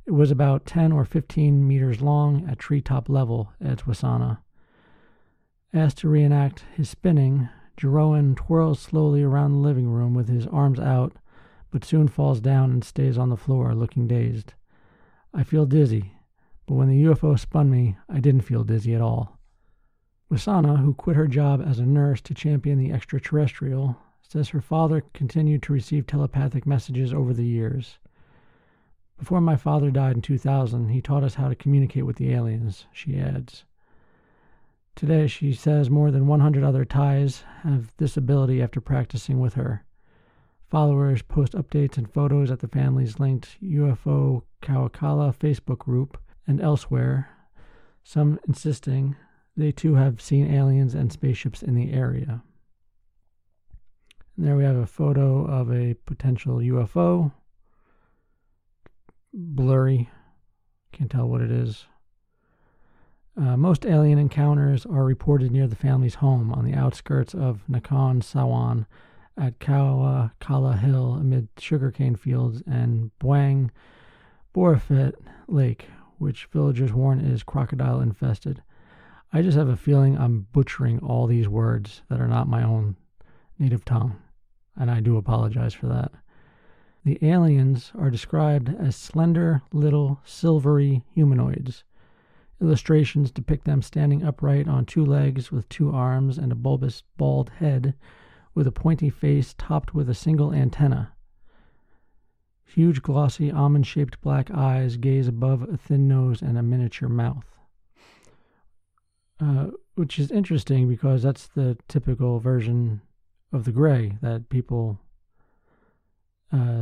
It was about 10 or 15 meters long at treetop level, adds Wasana. Asked to reenact his spinning, Jeroen twirls slowly around the living room with his arms out, but soon falls down and stays on the floor, looking dazed. I feel dizzy, but when the UFO spun me, I didn't feel dizzy at all. Wasana, who quit her job as a nurse to champion the extraterrestrial, says her father continued to receive telepathic messages over the years. Before my father died in 2000, he taught us how to communicate with the aliens, she adds. Today, she says more than 100 other Thais have this ability after practicing with her. Followers post updates and photos at the family's linked UFO Kawakala Facebook group and elsewhere, some insisting they too have seen aliens and spaceships in the area. And there we have a photo of a potential UFO. Blurry. Can't tell what it is. Most alien encounters are reported near the family's home on the outskirts of Nakhon Sawan at Kawakala Hill amid sugarcane fields and Buang Borafet Lake, which villagers warn is crocodile infested. I just have a feeling I'm butchering all these words that are not my own native tongue, and I do apologize for that. The aliens are described as slender, little, silvery humanoids. Illustrations depict them standing upright on 2 legs with 2 arms and a bulbous, bald head with a pointy face topped with a single antenna. Huge, glossy, almond-shaped black eyes gaze above a thin nose and a miniature mouth. Which is interesting because that's the typical version of the gray that people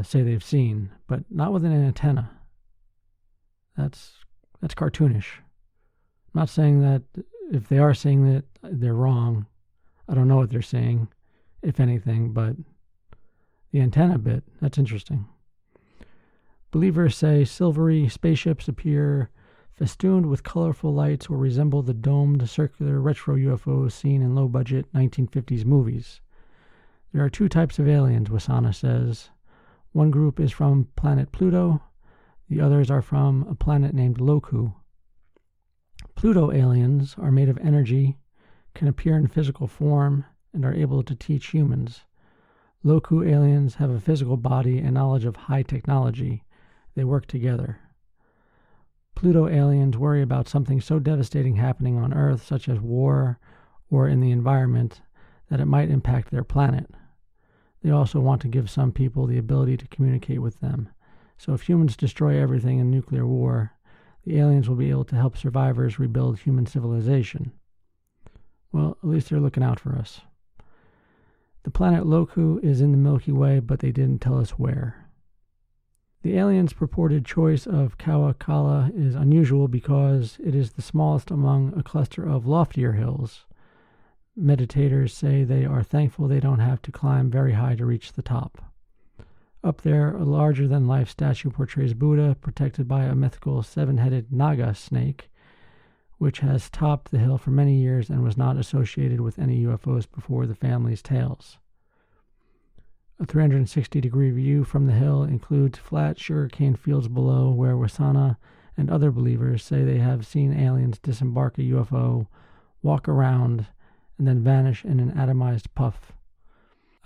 say they've seen, but not with an antenna. That's cartoonish. I'm not saying that if they are saying that they're wrong. I don't know what they're saying, if anything, but the antenna bit, that's interesting. Believers say silvery spaceships appear festooned with colorful lights or resemble the domed circular retro UFOs seen in low-budget 1950s movies. There are 2 types of aliens, Wasana says. One group is from planet Pluto. The others are from a planet named Loku. Pluto aliens are made of energy, can appear in physical form, and are able to teach humans. Loku aliens have a physical body and knowledge of high technology. They work together. Pluto aliens worry about something so devastating happening on Earth, such as war or in the environment, that it might impact their planet. They also want to give some people the ability to communicate with them. So if humans destroy everything in nuclear war, the aliens will be able to help survivors rebuild human civilization. Well, at least they're looking out for us. The planet Loku is in the Milky Way, but they didn't tell us where. The aliens' purported choice of Kawakala is unusual because it is the smallest among a cluster of loftier hills. Meditators say they are thankful they don't have to climb very high to reach the top. Up there, a larger-than-life statue portrays Buddha protected by a mythical seven-headed Naga snake, which has topped the hill for many years and was not associated with any UFOs before the family's tales. A 360-degree view from the hill includes flat sugarcane fields below where Wasana and other believers say they have seen aliens disembark a UFO, walk around, and then vanish in an atomized puff.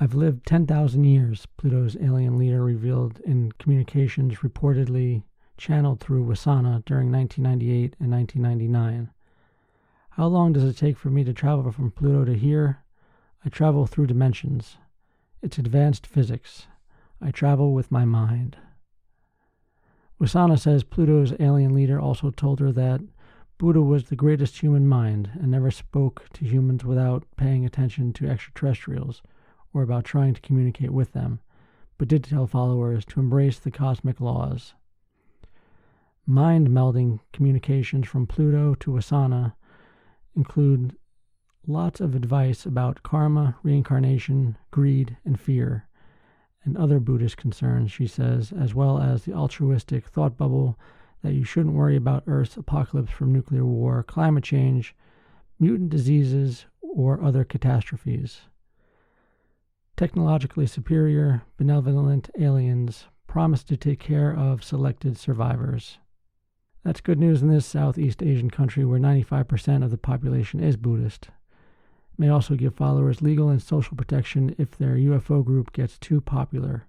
"I've lived 10,000 years," Pluto's alien leader revealed in communications reportedly channeled through Wasana during 1998 and 1999. "How long does it take for me to travel from Pluto to here? I travel through dimensions. It's advanced physics. I travel with my mind." Wasana says Pluto's alien leader also told her that Buddha was the greatest human mind and never spoke to humans without paying attention to extraterrestrials or about trying to communicate with them, but did tell followers to embrace the cosmic laws. Mind-melding communications from Pluto to Wasana include lots of advice about karma, reincarnation, greed, and fear, and other Buddhist concerns, she says, as well as the altruistic thought bubble that you shouldn't worry about Earth's apocalypse from nuclear war, climate change, mutant diseases, or other catastrophes. Technologically superior, benevolent aliens promise to take care of selected survivors. That's good news in this Southeast Asian country where 95% of the population is Buddhist. It may also give followers legal and social protection if their UFO group gets too popular.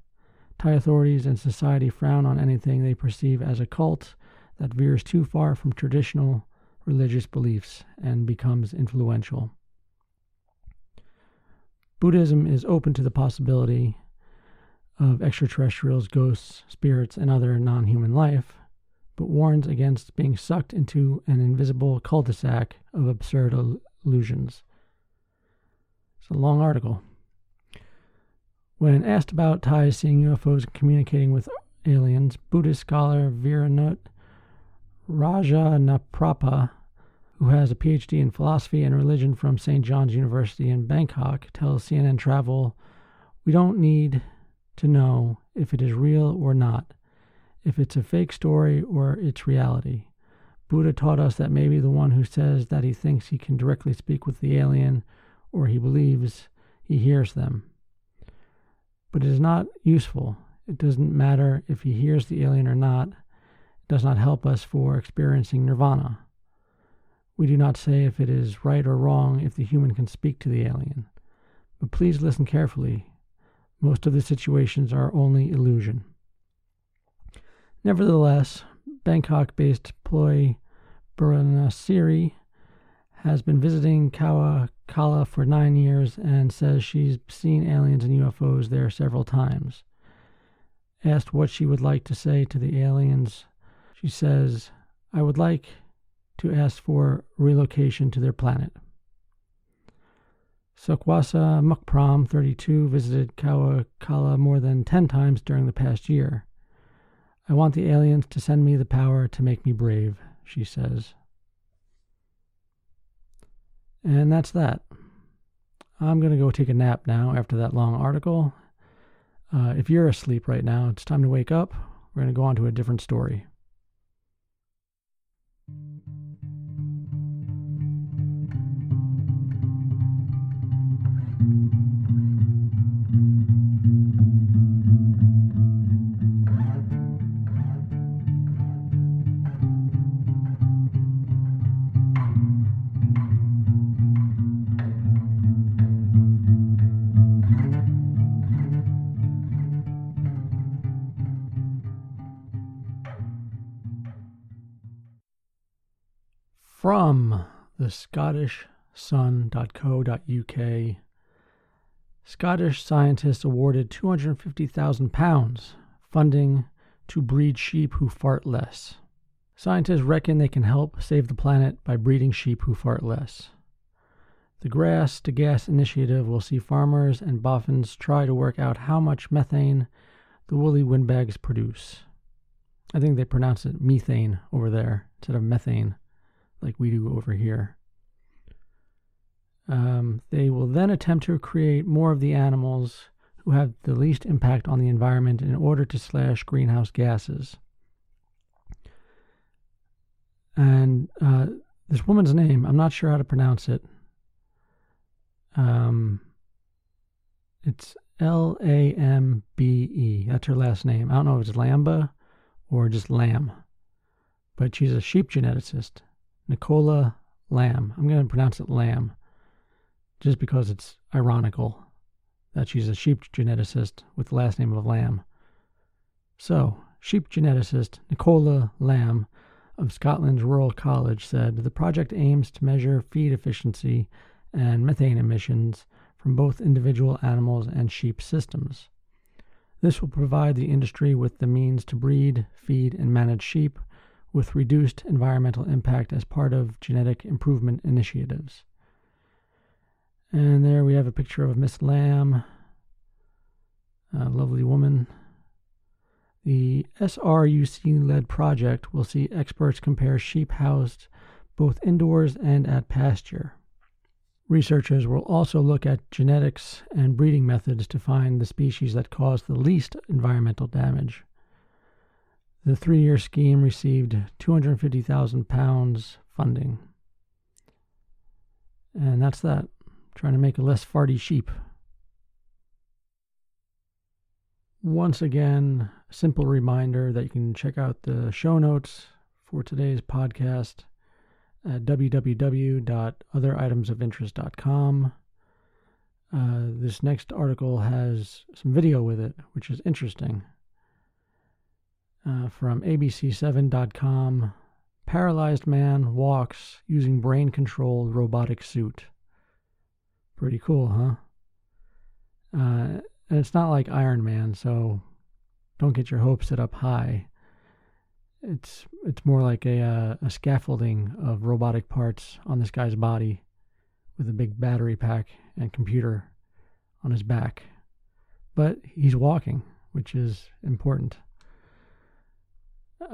Thai authorities and society frown on anything they perceive as a cult that veers too far from traditional religious beliefs and becomes influential. Buddhism is open to the possibility of extraterrestrials, ghosts, spirits, and other non-human life, but warns against being sucked into an invisible cul-de-sac of absurd illusions. It's a long article. When asked about Thais seeing UFOs and communicating with aliens, Buddhist scholar Viranut Rajanaprapa, who has a PhD in philosophy and religion from St. John's University in Bangkok, tells CNN Travel, "We don't need to know if it is real or not, if it's a fake story or it's reality. Buddha taught us that maybe the one who says that he thinks he can directly speak with the alien or he believes he hears them. But it is not useful. It doesn't matter if he hears the alien or not. It does not help us for experiencing nirvana. We do not say if it is right or wrong if the human can speak to the alien. But please listen carefully. Most of the situations are only illusion." Nevertheless, Bangkok-based Ploy Buranasiri has been visiting Kawakala for 9 years and says she's seen aliens and UFOs there several times. Asked what she would like to say to the aliens, she says, "I would like to ask for relocation to their planet." Sukwasa Mukpram, 32, visited Kawakala more than 10 times during the past year. "I want the aliens to send me the power to make me brave," she says. And that's that. I'm going to go take a nap now after that long article. If you're asleep right now, it's time to wake up. We're going to go on to a different story. From the ScottishSun.co.uk, Scottish scientists awarded £250,000 funding to breed sheep who fart less. Scientists reckon they can help save the planet by breeding sheep who fart less. The Grass to Gas initiative will see farmers and boffins try to work out how much methane the woolly windbags produce. I think they pronounce it methane over there instead of methane, like we do over here. They will then attempt to create more of the animals who have the least impact on the environment in order to slash greenhouse gases. And this woman's name, I'm not sure how to pronounce it. It's Lambe. That's her last name. I don't know if it's Lamba or just Lamb, but she's a sheep geneticist. Nicola Lamb. I'm going to pronounce it Lamb, just because it's ironical that she's a sheep geneticist with the last name of Lamb. So, sheep geneticist Nicola Lamb of Scotland's Royal College said the project aims to measure feed efficiency and methane emissions from both individual animals and sheep systems. This will provide the industry with the means to breed, feed, and manage sheep with reduced environmental impact as part of genetic improvement initiatives. And there we have a picture of Miss Lamb, a lovely woman. The SRUC-led project will see experts compare sheep housed both indoors and at pasture. Researchers will also look at genetics and breeding methods to find the species that cause the least environmental damage. The 3-year scheme received £250,000 funding. And that's that. Trying to make a less farty sheep. Once again, a simple reminder that you can check out the show notes for today's podcast at www.otheritemsofinterest.com. This next article has some video with it, which is interesting. From abc7.com, paralyzed man walks using brain-controlled robotic suit. Pretty cool, huh? And it's not like Iron Man, so don't get your hopes set up high. It's more like a scaffolding of robotic parts on this guy's body with a big battery pack and computer on his back. But he's walking, which is important.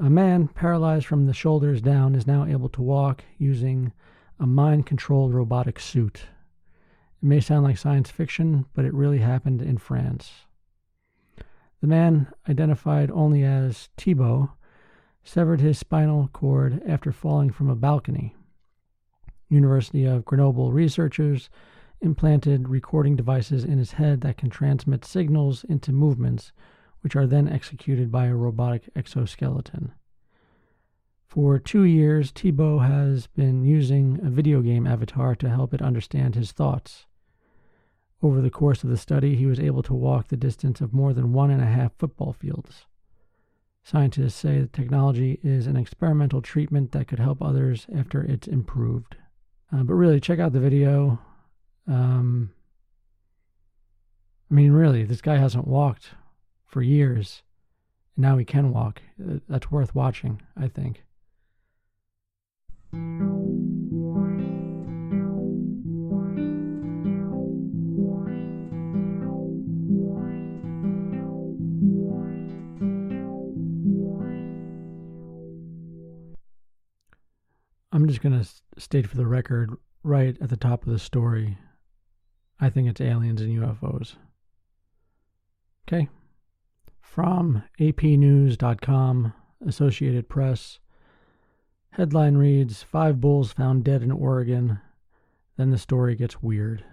A man paralyzed from the shoulders down is now able to walk using a mind-controlled robotic suit. It may sound like science fiction, but it really happened in France. The man, identified only as Thibault, severed his spinal cord after falling from a balcony. University of Grenoble researchers implanted recording devices in his head that can transmit signals into movements, which are then executed by a robotic exoskeleton. For 2 years, Thibault has been using a video game avatar to help it understand his thoughts. Over the course of the study, he was able to walk the distance of more than 1.5 football fields. Scientists say the technology is an experimental treatment that could help others after it's improved. But really, check out the video. Really, this guy hasn't walked for years, and now he can walk. That's worth watching, I think. I'm just going to state for the record, right at the top of the story, I think it's aliens and UFOs. Okay? From apnews.com, Associated Press, headline reads, 5 bulls found dead in Oregon. Then the story gets weird.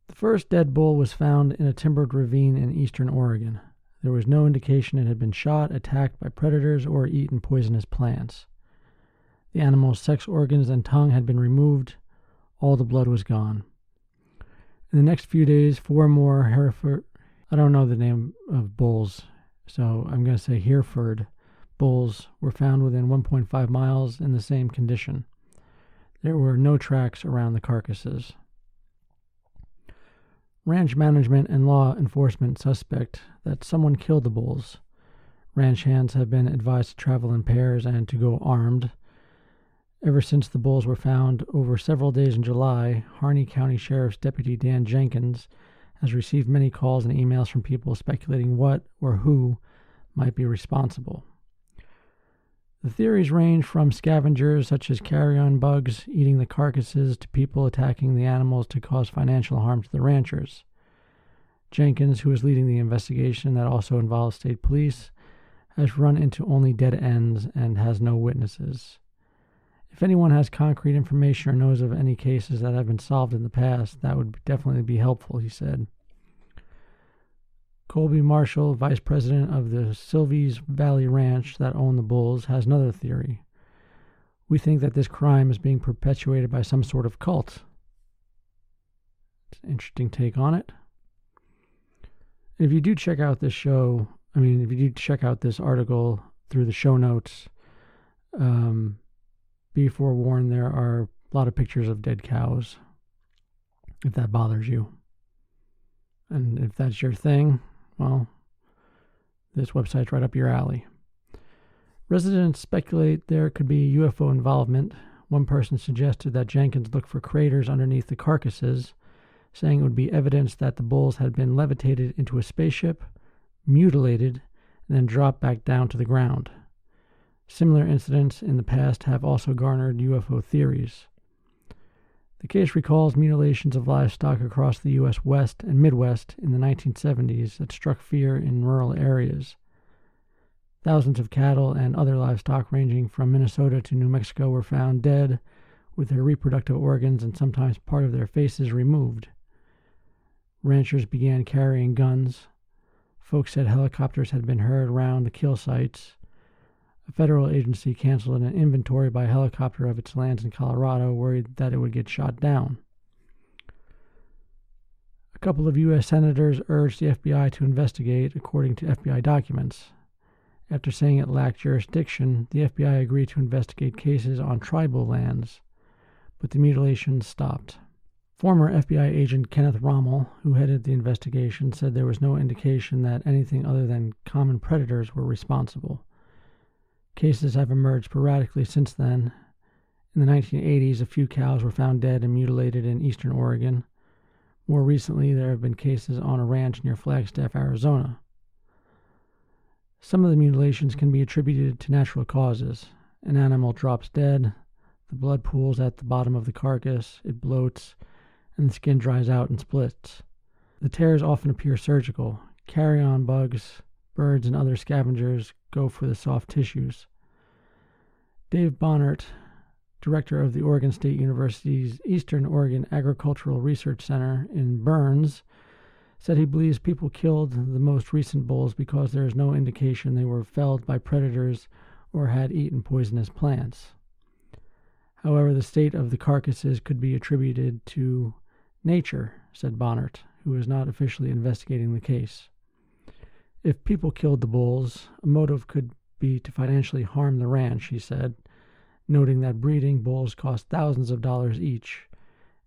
The first dead bull was found in a timbered ravine in eastern Oregon. There was no indication it had been shot, attacked by predators, or eaten poisonous plants. The animal's sex organs and tongue had been removed. All the blood was gone. In the next few days, 4 more Hereford, I don't know the name of bulls, so I'm going to say Hereford bulls were found within 1.5 miles in the same condition. There were no tracks around the carcasses. Ranch management and law enforcement suspect that someone killed the bulls. Ranch hands have been advised to travel in pairs and to go armed. Ever since the bulls were found over several days in July, Harney County Sheriff's Deputy Dan Jenkins has received many calls and emails from people speculating what or who might be responsible. The theories range from scavengers such as carrion bugs eating the carcasses to people attacking the animals to cause financial harm to the ranchers. Jenkins, who is leading the investigation that also involves state police, has run into only dead ends and has no witnesses. If anyone has concrete information or knows of any cases that have been solved in the past, that would definitely be helpful, he said. Colby Marshall, vice president of the Silvies Valley Ranch that owned the bulls, has another theory. We think that this crime is being perpetuated by some sort of cult. It's an interesting take on it. If you do check out this article through the show notes, be forewarned, there are a lot of pictures of dead cows, if that bothers you. And if that's your thing, well, this website's right up your alley. Residents speculate there could be UFO involvement. One person suggested that Jenkins look for craters underneath the carcasses, saying it would be evidence that the bulls had been levitated into a spaceship, mutilated, and then dropped back down to the ground. Similar incidents in the past have also garnered UFO theories. The case recalls mutilations of livestock across the U.S. West and Midwest in the 1970s that struck fear in rural areas. Thousands of cattle and other livestock ranging from Minnesota to New Mexico were found dead, with their reproductive organs and sometimes part of their faces removed. Ranchers began carrying guns. Folks said helicopters had been heard around the kill sites. A federal agency canceled an inventory by helicopter of its lands in Colorado, worried that it would get shot down. A couple of U.S. senators urged the FBI to investigate, according to FBI documents. After saying it lacked jurisdiction, the FBI agreed to investigate cases on tribal lands, but the mutilations stopped. Former FBI agent Kenneth Rommel, who headed the investigation, said there was no indication that anything other than common predators were responsible. Cases have emerged sporadically since then. In the 1980s, a few cows were found dead and mutilated in eastern Oregon. More recently, there have been cases on a ranch near Flagstaff, Arizona. Some of the mutilations can be attributed to natural causes. An animal drops dead, the blood pools at the bottom of the carcass, it bloats, and the skin dries out and splits. The tears often appear surgical. Carrion bugs, birds, and other scavengers go for the soft tissues. Dave Bonnert, director of the Oregon State University's Eastern Oregon Agricultural Research Center in Burns, said he believes people killed the most recent bulls because there is no indication they were felled by predators or had eaten poisonous plants. However, the state of the carcasses could be attributed to nature, said Bonnert, who is not officially investigating the case. If people killed the bulls, a motive could be to financially harm the ranch, he said, noting that breeding bulls cost thousands of dollars each,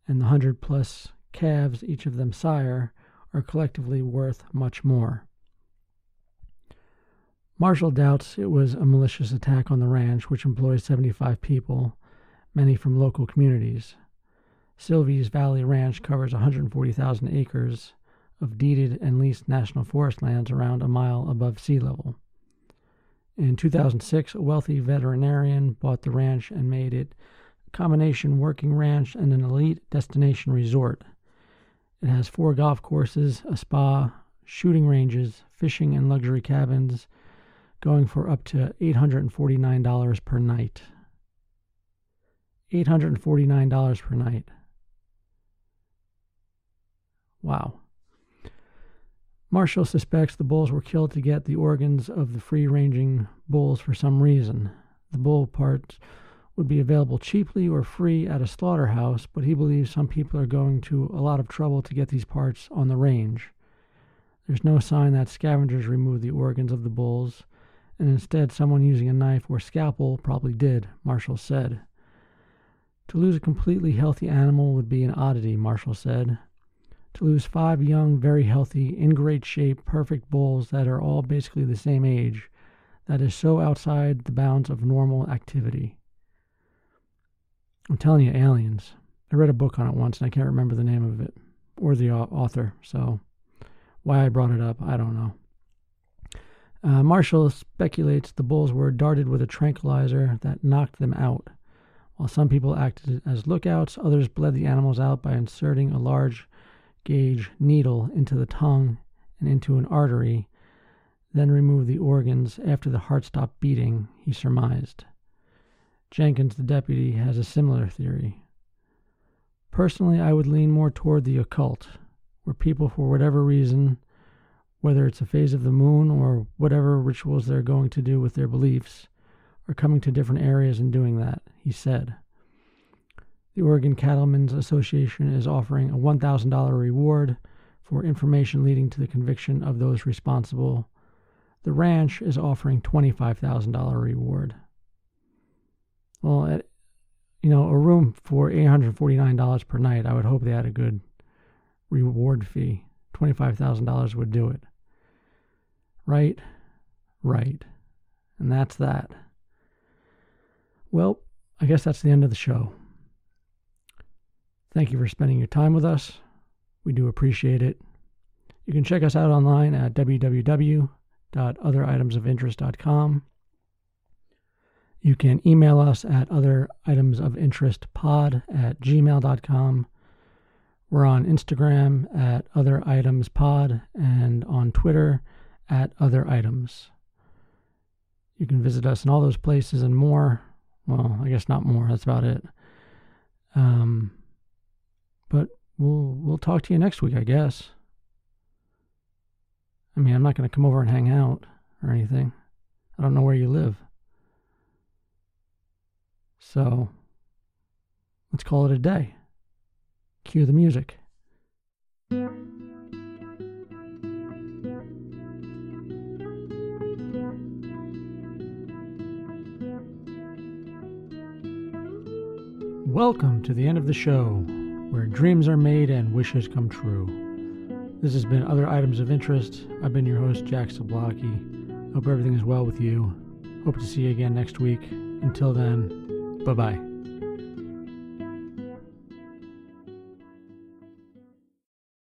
and the 100-plus calves each of them sire are collectively worth much more. Marshall doubts it was a malicious attack on the ranch, which employs 75 people, many from local communities. Silvies Valley Ranch covers 140,000 acres of deeded and leased national forest lands around a mile above sea level. In 2006, a wealthy veterinarian bought the ranch and made it a combination working ranch and an elite destination resort. It has 4 golf courses, a spa, shooting ranges, fishing and luxury cabins, going for up to $849 per night. $849 per night. Wow. Marshall suspects the bulls were killed to get the organs of the free-ranging bulls for some reason. The bull parts would be available cheaply or free at a slaughterhouse, but he believes some people are going to a lot of trouble to get these parts on the range. There's no sign that scavengers removed the organs of the bulls, and instead someone using a knife or scalpel probably did, Marshall said. To lose a completely healthy animal would be an oddity, Marshall said. To lose 5 young, very healthy, in great shape, perfect bulls that are all basically the same age, that is so outside the bounds of normal activity. I'm telling you, aliens. I read a book on it once and I can't remember the name of it or the author. So why I brought it up, I don't know. Marshall speculates the bulls were darted with a tranquilizer that knocked them out. While some people acted as lookouts, others bled the animals out by inserting a large gauge needle into the tongue and into an artery, then removed the organs after the heart stopped beating, he surmised. Jenkins, the deputy, has a similar theory. Personally, I would lean more toward the occult, where people, for whatever reason, whether it's a phase of the moon or whatever rituals they're going to do with their beliefs, are coming to different areas and doing that, he said. The Oregon Cattlemen's Association is offering a $1,000 reward for information leading to the conviction of those responsible. The ranch is offering $25,000 reward. Well, a room for $849 per night, I would hope they had a good reward fee. $25,000 would do it. Right. And that's that. Well, I guess that's the end of the show. Thank you for spending your time with us. We do appreciate it. You can check us out online at www.otheritemsofinterest.com. You can email us at otheritemsofinterestpod@gmail.com. We're on Instagram at otheritemspod and on Twitter at otheritems. You can visit us in all those places and more. Well, I guess not more. That's about it. But we'll talk to you next week, I guess. I mean, I'm not going to come over and hang out or anything. I don't know where you live. So, let's call it a day. Cue the music. Welcome to the end of the show, where dreams are made and wishes come true. This has been Other Items of Interest. I've been your host, Jack Zablocki. Hope everything is well with you. Hope to see you again next week. Until then, bye-bye.